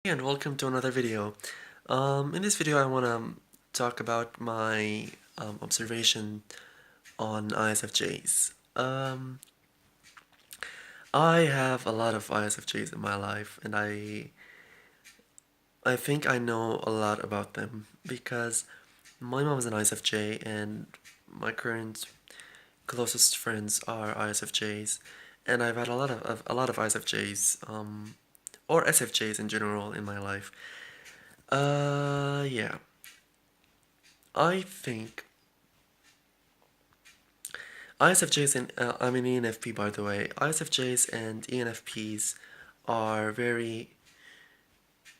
And welcome to another video. In this video I want to talk about my observation on ISFJs. I have a lot of ISFJs in my life and I think I know a lot about them because my mom is an ISFJ and my current closest friends are ISFJs, and I've had a lot of ISFJs or SFJs in general in my life. Yeah. I think ISFJs and I'm an ENFP, by the way. ISFJs and ENFPs are very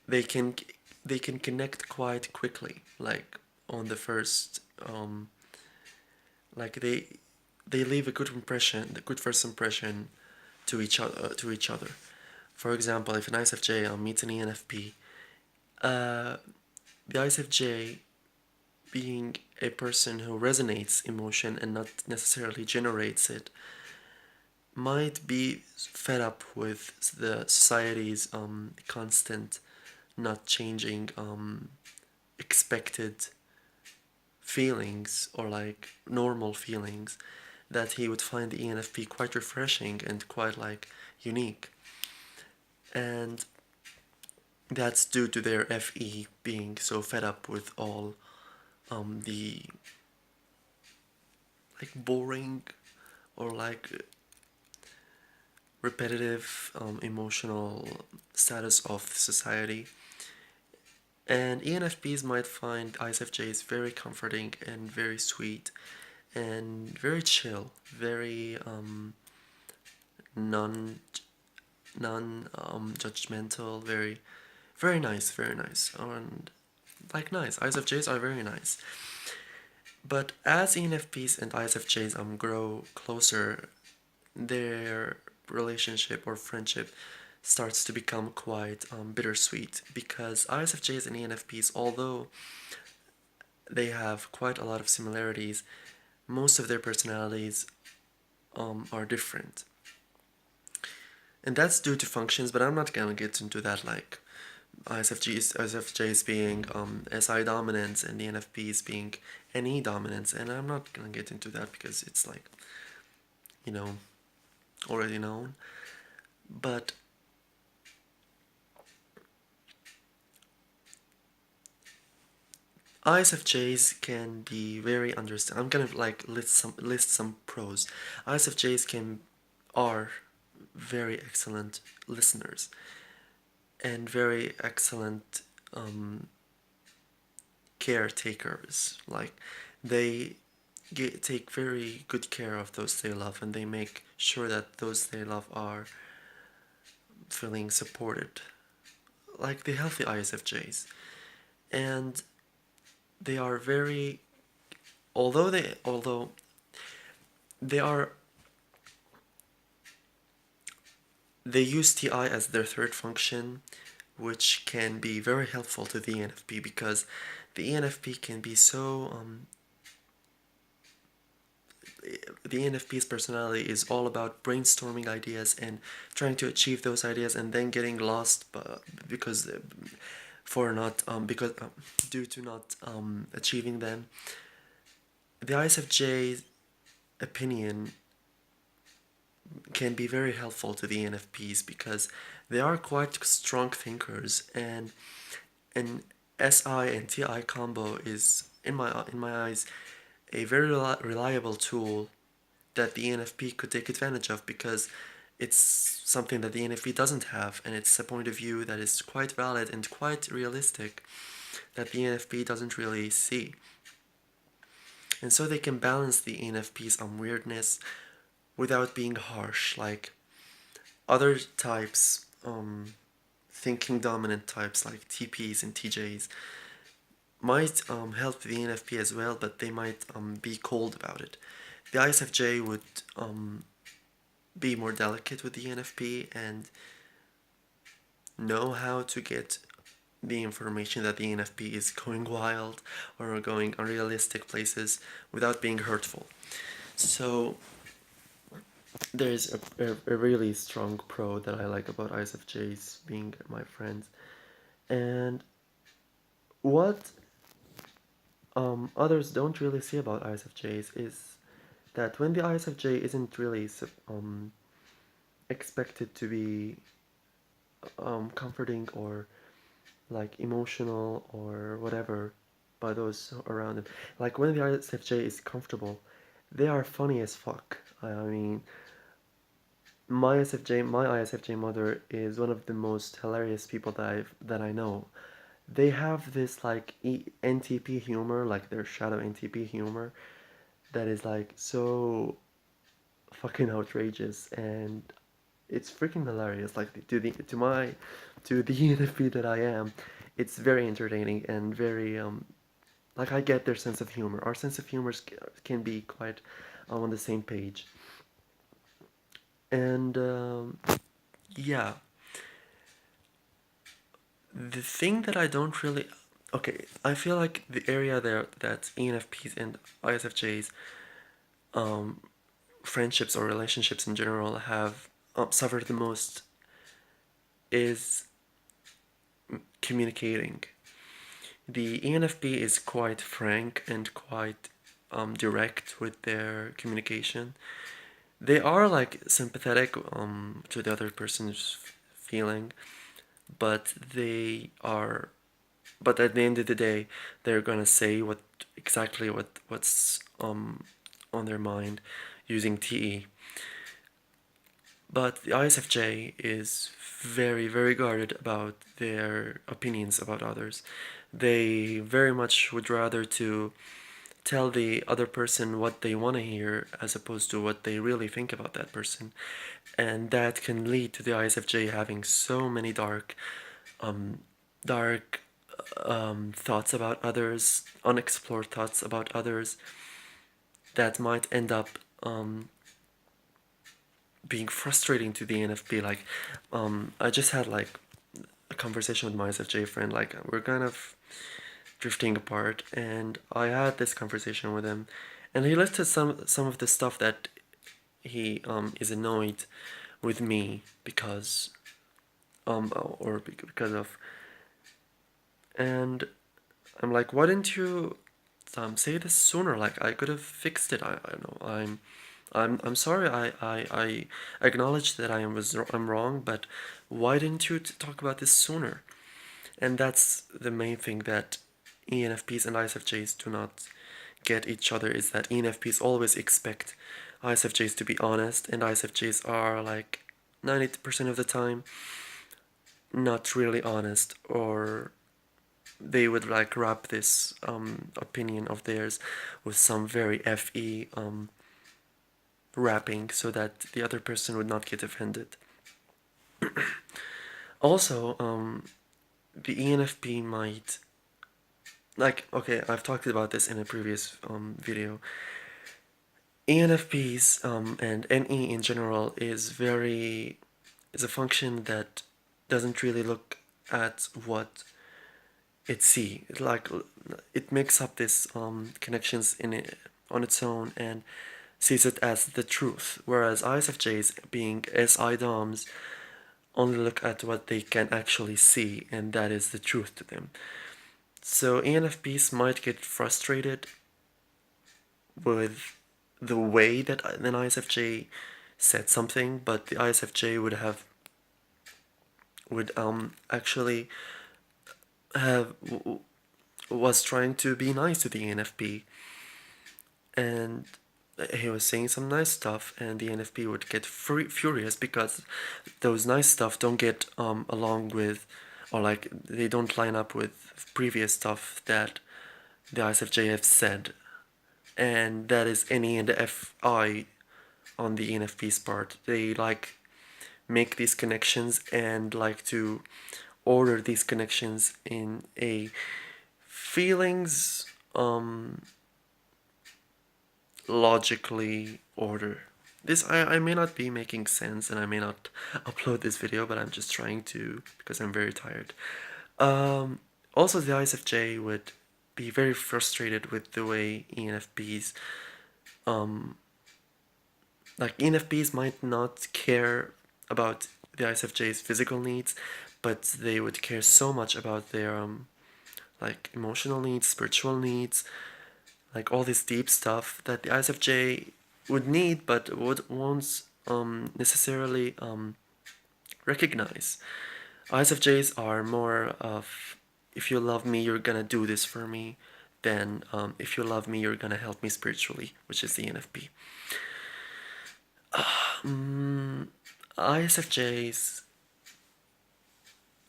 they can they can connect quite quickly, like on the first like they leave a good impression, the good first impression to each other. For example, if an ISFJ meets an ENFP, uh, the ISFJ being a person who resonates emotion and not necessarily generates it might be fed up with the society's constant not changing expected feelings or like normal feelings that he would find the ENFP quite refreshing and quite like unique, and that's due to their FE being so fed up with all the like boring or like repetitive emotional status of society. And ENFPs might find ISFJs very comforting and very sweet and very chill, very non judgmental, very nice, very nice, and like nice. ISFJs are very nice. But as ENFPs and ISFJs grow closer, their relationship or friendship starts to become quite bittersweet, because ISFJs and ENFPs, although they have quite a lot of similarities, most of their personalities are different. And that's due to functions, but I'm not gonna get into that, like ISFJs being SI dominance and ENFPs being NE dominance, and I'm not gonna get into that because it's like, you know, already known. But ISFJs can be very understand. I'm gonna like list some pros. ISFJs are very excellent listeners and very excellent caretakers. Like they take very good care of those they love, and they make sure that those they love are feeling supported, like the healthy ISFJs. And they are very, although they are they use TI as their third function, which can be very helpful to the ENFP, because the ENFP can be so the ENFP's personality is all about brainstorming ideas and trying to achieve those ideas and then getting lost because for not because due to not achieving them. The ISFJ's opinion can be very helpful to the ENFPs because they are quite strong thinkers, and an SI and TI combo is in my eyes a very reliable tool that the ENFP could take advantage of, because it's something that the ENFP doesn't have, and it's a point of view that is quite valid and quite realistic that the ENFP doesn't really see. And so they can balance the ENFP's weirdness without being harsh, like other types, thinking dominant types like TPs and TJs might help the ENFP as well, but they might be cold about it. The ISFJ would be more delicate with the ENFP and know how to get the information that the ENFP is going wild or going unrealistic places without being hurtful. So there's a really strong pro that I like about ISFJs being my friends, And what others don't really see about ISFJs is that when the ISFJ isn't really expected to be comforting or like emotional or whatever by those around him. Like when the ISFJ is comfortable, they are funny as fuck. I mean, my ISFJ mother is one of the most hilarious people that I know. They have this like NTP humor, like their shadow NTP humor, that is like so fucking outrageous, and it's freaking hilarious. Like to the ENFP that I am, it's very entertaining and very like I get their sense of humor. Our sense of humor can be quite on the same page, and yeah, the thing that I don't really okay, I feel like the area there that ENFPs and ISFJs um, friendships or relationships in general have suffered the most is communicating. The ENFP is quite frank and quite direct with their communication. They are like sympathetic to the other person's feeling, but they are. But at the end of the day, they're gonna say what's on their mind using TE. But the ISFJ is very, very guarded about their opinions about others. They very much would rather to tell the other person what they want to hear as opposed to what they really think about that person. And that can lead to the ISFJ having so many um, dark thoughts about others, unexplored thoughts about others that might end up being frustrating to the NFP. Like, I just had like a conversation with my SFJ friend. Like, we're kind of drifting apart, and I had this conversation with him, and he listed some of the stuff that he is annoyed with me because or because of, and I'm like, why didn't you say this sooner? Like I could have fixed it. I don't know. I'm sorry. I acknowledge that I'm wrong, but why didn't you talk about this sooner? And that's the main thing that ENFPs and ISFJs do not get each other, is that ENFPs always expect ISFJs to be honest, and ISFJs are like 90% of the time not really honest, or they would like wrap this opinion of theirs with some very FE wrapping so that the other person would not get offended. Also, the ENFP might, like, okay, I've talked about this in a previous video. ENFPs and NE in general is a function that doesn't really look at what it see. It makes up this connections in it on its own and sees it as the truth, whereas ISFJs, being SI DOMs, only look at what they can actually see, and that is the truth to them. So ENFPs might get frustrated with the way that an ISFJ said something, but the ISFJ would actually have was trying to be nice to the ENFP, and he was saying some nice stuff, and the ENFP would get furious because those nice stuff don't get along with, or like they don't line up with previous stuff that the ISFJ have said, and that is NE and the FI on the ENFP's part. They like make these connections and like to order these connections in a feelings logically order. I may not be making sense, and I may not upload this video, but I'm just trying to because I'm very tired. Also, the ISFJ would be very frustrated with the way ENFPs like ENFPs might not care about the ISFJ's physical needs, but they would care so much about their like emotional needs, spiritual needs, like all this deep stuff that the ISFJ would need but won't necessarily recognize. ISFJs are more of, if you love me, you're gonna do this for me, than if you love me, you're gonna help me spiritually, which is the ENFP. ISFJs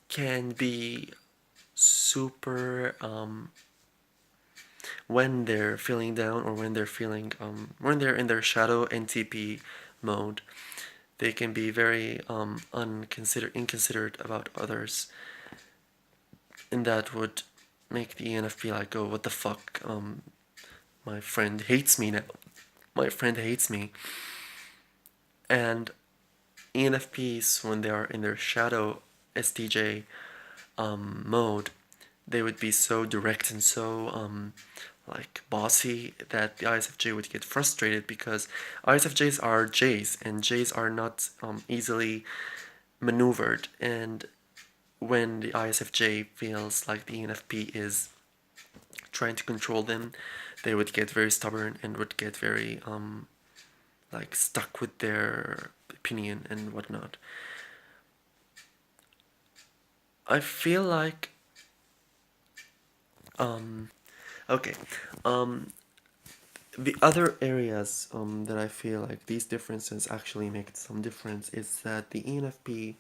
can be super when they're feeling down, or when they're feeling when they're in their shadow NTP mode, they can be very inconsiderate about others, and that would make the ENFP like, oh, what the fuck, my friend hates me now, my friend hates me. And ENFPs, when they are in their shadow STJ mode, they would be so direct and so like bossy that the ISFJ would get frustrated, because ISFJs are Js, and Js are not easily maneuvered. And when the ISFJ feels like the ENFP is trying to control them, they would get very stubborn and would get very like stuck with their opinion and whatnot. I feel like okay, the other areas that I feel like these differences actually make some difference is that the ENFP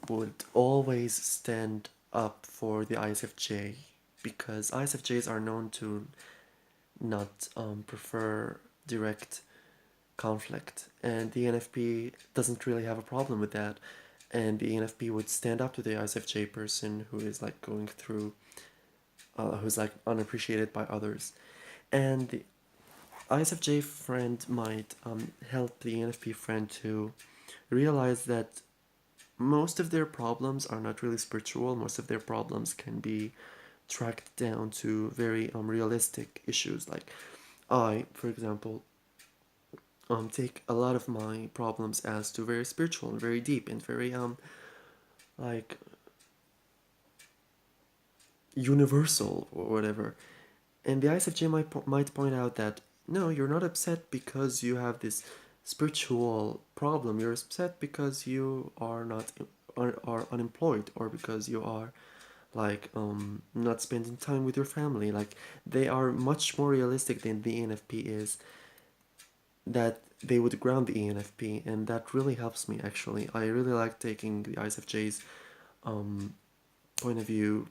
would always stand up for the ISFJ, because ISFJs are known to not prefer direct conflict, and the ENFP doesn't really have a problem with that. And the ENFP would stand up to the ISFJ person who is like going through, who's like unappreciated by others. And the ISFJ friend might help the ENFP friend to realize that most of their problems are not really spiritual. Most of their problems can be tracked down to very realistic issues. Like I, for example, take a lot of my problems as to very spiritual and very deep and very like universal or whatever. And the ISFJ might point out that no, you're not upset because you have this spiritual problem. You're upset because you are not are unemployed, or because you are like not spending time with your family. Like they are much more realistic than the ENFP is. That they would ground the ENFP, and that really helps me actually. I really like taking the ISFJ's point of view,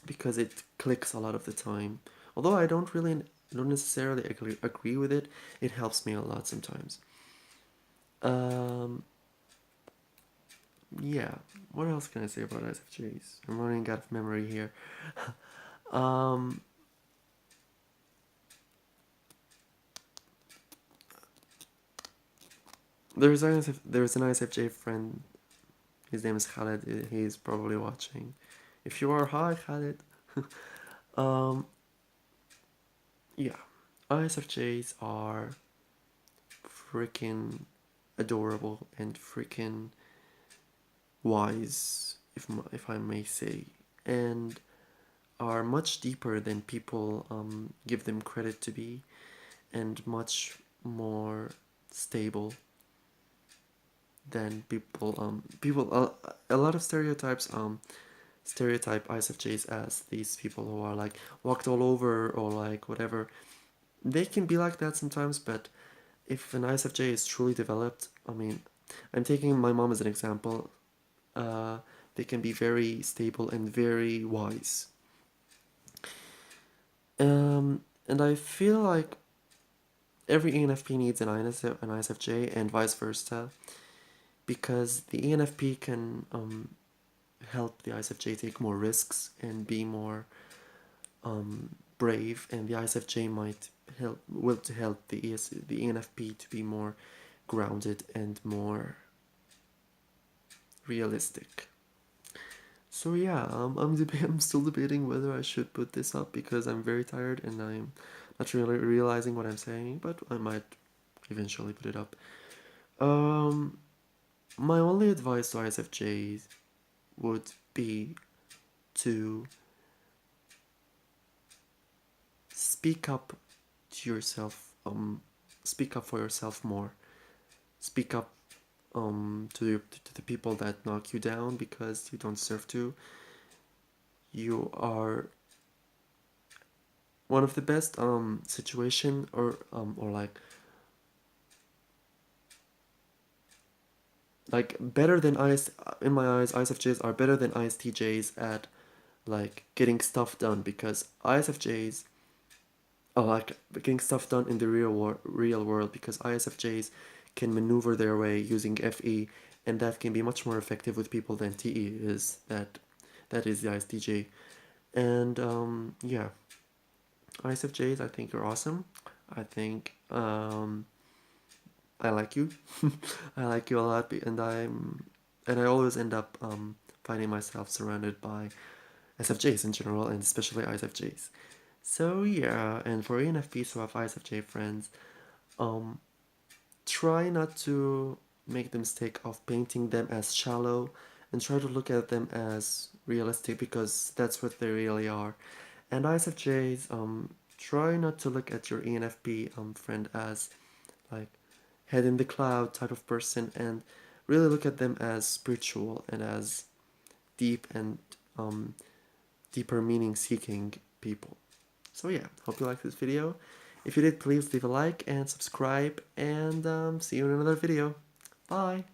because it clicks a lot of the time. Although I don't necessarily agree with it, it helps me a lot sometimes. Um, yeah. What else can I say about ISFJs? I'm running out of memory here. um, there's an ISFJ friend. His name is Khaled. He's probably watching. If you are, hi Khaled. um, yeah, ISFJs are freaking adorable and freaking wise, if I may say, and are much deeper than people give them credit to be, and much more stable than a lot of stereotype ISFJs as these people who are like walked all over, or like whatever. They can be like that sometimes, but if an ISFJ is truly developed, I mean, I'm taking my mom as an example. Uh, they can be very stable and very wise. And I feel like every ENFP needs an ISFJ, and vice versa, because the ENFP can help the ISFJ take more risks and be more brave, and the ISFJ might help the ENFP to be more grounded and more realistic. So yeah, I'm still debating whether I should put this up, because I'm very tired and I'm not really realizing what I'm saying, but I might eventually put it up. Um, my only advice to ISFJs would be to speak up to yourself, speak up for yourself more. Speak up to the people that knock you down because you don't deserve to. You are one of the best situation or like better than in my eyes, ISFJs are better than ISTJs at like getting stuff done, because ISFJs are like getting stuff done in the real world, because ISFJs can maneuver their way using FE, and that can be much more effective with people than TE is. That is the ISTJ. And yeah, ISFJs, I think you're awesome. I think I like you. I like you a lot, and I always end up finding myself surrounded by SFJs in general, and especially ISFJs. So yeah, and for ENFPs who have ISFJ friends, um, try not to make the mistake of painting them as shallow, and try to look at them as realistic, because that's what they really are. And ISFJs, try not to look at your ENFP friend as like head in the cloud type of person, and really look at them as spiritual and as deep and um, deeper meaning seeking people. So yeah, hope you liked this video. If you did, please leave a like and subscribe, and see you in another video. Bye!